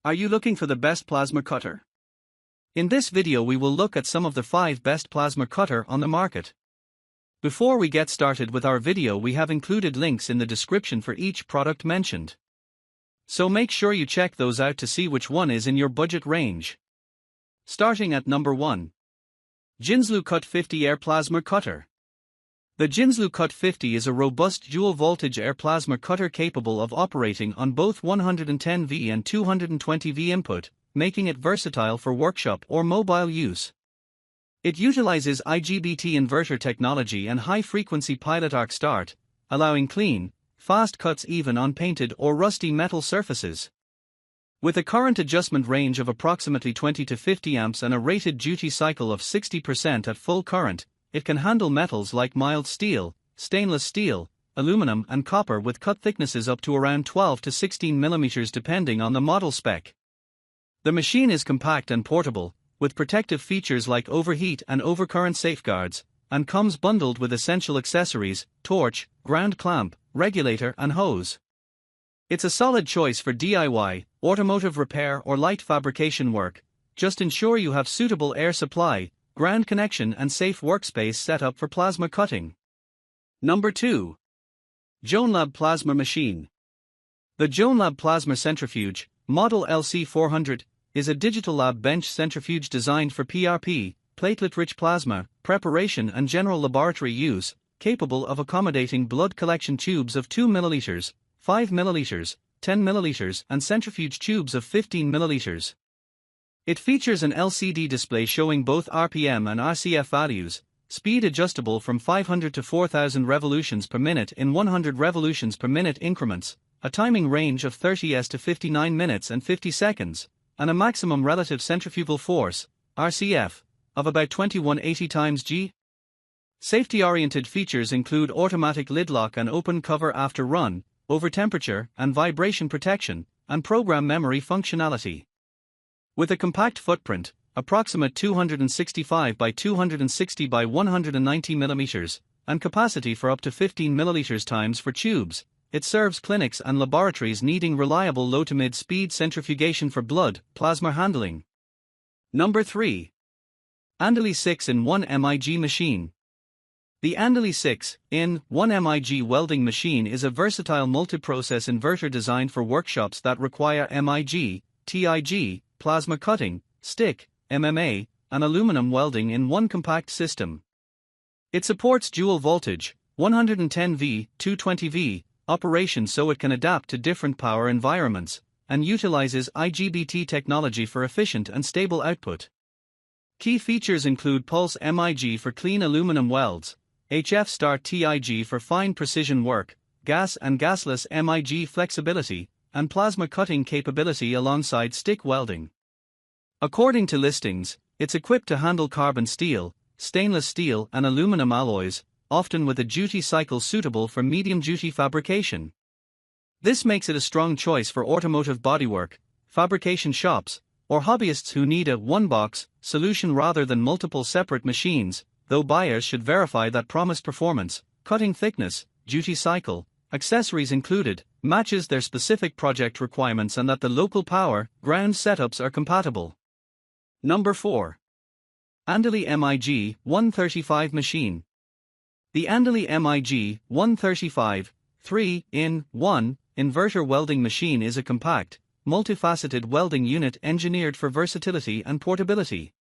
Are you looking for the best plasma cutter? In this video we will look at some of the 5 best plasma cutter on the market. Before we get started with our video, we have included links in the description for each product mentioned. So make sure you check those out to see which one is in your budget range. Starting at number 1. JOANLAB Cut 50 Air Plasma Cutter. The JOANLAB Cut 50 is a robust dual-voltage air plasma cutter capable of operating on both 110V and 220V input, making it versatile for workshop or mobile use. It utilizes IGBT inverter technology and high-frequency pilot arc start, allowing clean, fast cuts even on painted or rusty metal surfaces. With a current adjustment range of approximately 20 to 50 amps and a rated duty cycle of 60% at full current, it can handle metals like mild steel, stainless steel, aluminum and copper with cut thicknesses up to around 12 to 16 mm depending on the model spec. The machine is compact and portable, with protective features like overheat and overcurrent safeguards, and comes bundled with essential accessories, torch, ground clamp, regulator and hose. It's a solid choice for DIY, automotive repair or light fabrication work. Just ensure you have suitable air supply, ground connection and safe workspace set up for plasma cutting. Number 2. JOANLAB Plasma Machine. The JOANLAB Plasma Centrifuge, model LC400, is a digital lab bench centrifuge designed for PRP, platelet-rich plasma, preparation and general laboratory use, capable of accommodating blood collection tubes of 2 ml, 5 ml, 10 ml and centrifuge tubes of 15 ml. It features an LCD display showing both RPM and RCF values, speed adjustable from 500 to 4000 revolutions per minute in 100 revolutions per minute increments, a timing range of 30s to 59 minutes and 50 seconds, and a maximum relative centrifugal force, RCF, of about 2180 times G. Safety-oriented features include automatic lid lock and open cover after run, over temperature and vibration protection, and program memory functionality. With a compact footprint, approximate 265 by 260 by 190 mm, and capacity for up to 15 ml times for tubes, it serves clinics and laboratories needing reliable low to mid speed centrifugation for blood plasma handling. Number 3. ANDELI 6-in-1 MIG Machine. The ANDELI 6-in-1 MIG welding machine is a versatile multiprocess inverter designed for workshops that require MIG, TIG, plasma cutting, stick, MMA, and aluminum welding in one compact system. It supports dual voltage, 110V, 220V, operation so it can adapt to different power environments, and utilizes IGBT technology for efficient and stable output. Key features include pulse MIG for clean aluminum welds, HF start TIG for fine precision work, gas and gasless MIG flexibility, and plasma cutting capability alongside stick welding. According to listings, it's equipped to handle carbon steel, stainless steel and aluminum alloys, often with a duty cycle suitable for medium-duty fabrication. This makes it a strong choice for automotive bodywork, fabrication shops, or hobbyists who need a one-box solution rather than multiple separate machines, though buyers should verify that promised performance, cutting thickness, duty cycle, accessories included, matches their specific project requirements and that the local power, ground setups are compatible. Number 4. ANDELI MIG 135 Machine. The ANDELI MIG 135 3-in-1 inverter welding machine is a compact, multifaceted welding unit engineered for versatility and portability.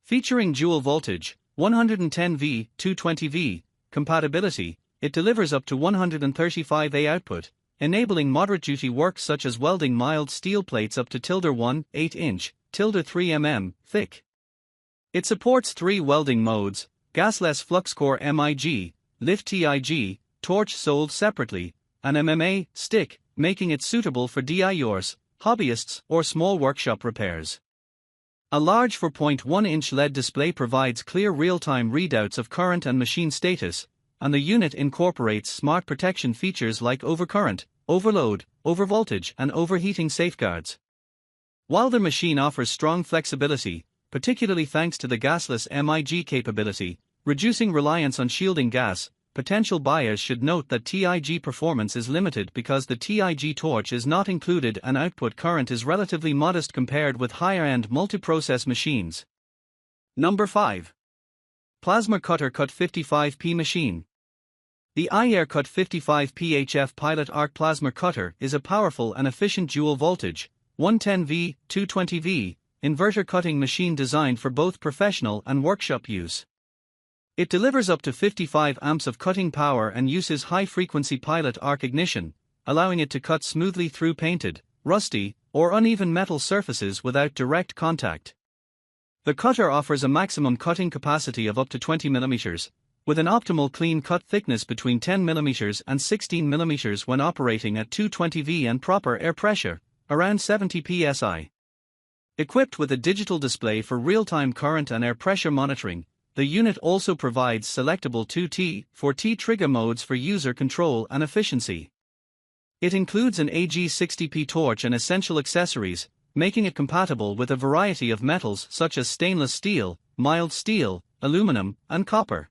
Featuring dual voltage, 110V, 220V, compatibility, it delivers up to 135A output, enabling moderate duty work such as welding mild steel plates up to 1/8 inch, 3 mm thick. It supports 3 welding modes: gasless flux core MIG, lift TIG, torch sold separately, and MMA stick, making it suitable for DIYers, hobbyists, or small workshop repairs. A large 4.1-inch LED display provides clear real-time readouts of current and machine status, and the unit incorporates smart protection features like overcurrent, overload, overvoltage, and overheating safeguards. While the machine offers strong flexibility, particularly thanks to the gasless MIG capability, reducing reliance on shielding gas, potential buyers should note that TIG performance is limited because the TIG torch is not included and output current is relatively modest compared with higher-end multiprocess machines. Number 5. Plasma Cutter Cut 55P Machine. The iAir Cut 55P HF Pilot Arc Plasma Cutter is a powerful and efficient dual-voltage, 110V, 220V, inverter cutting machine designed for both professional and workshop use. It delivers up to 55 amps of cutting power and uses high-frequency pilot arc ignition, allowing it to cut smoothly through painted, rusty, or uneven metal surfaces without direct contact. The cutter offers a maximum cutting capacity of up to 20 mm, with an optimal clean cut thickness between 10 mm and 16 mm when operating at 220V and proper air pressure, around 70 psi. Equipped with a digital display for real-time current and air pressure monitoring, the unit also provides selectable 2T, 4T trigger modes for user control and efficiency. It includes an AG60P torch and essential accessories, making it compatible with a variety of metals such as stainless steel, mild steel, aluminum, and copper.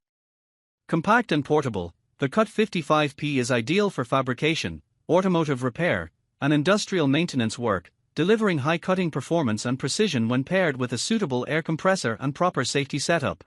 Compact and portable, the Cut 55P is ideal for fabrication, automotive repair, and industrial maintenance work, delivering high cutting performance and precision when paired with a suitable air compressor and proper safety setup.